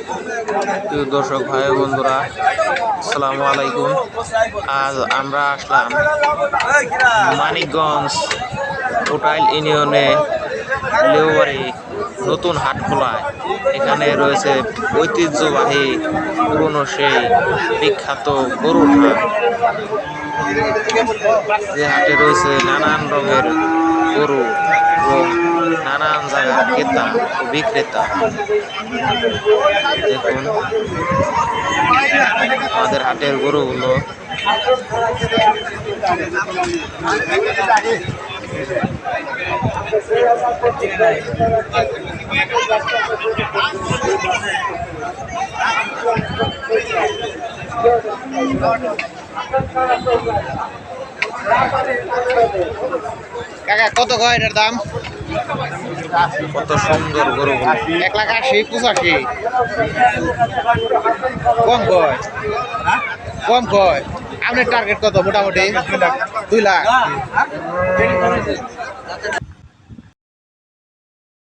প্রিয় দর্শক ভাই বন্ধুরা, আসসালামু আলাইকুম। আজ আমরা আসলাম মানিকগঞ্জ কোটাইল ইউনিয়নে লেওবাড়ি নতুন হাট খোলায়। এখানে রয়েছে ঐতিহ্যবাহী পুরনো সেই বিখ্যাত গরুর হাট। যে হাটে রয়েছে নানান রঙের গরু এবং নানান জায়গার ক্রেতা ও বিক্রেতা। দেখুন আমাদের হাটের গরুগুলো। কাকা কত কয় এটার দাম? কত সুন্দর গরুগুলো। 1,80,85। কম কয়, কম কয়। আপনার টার্গেট কত মোটামুটি? 2 লাখ।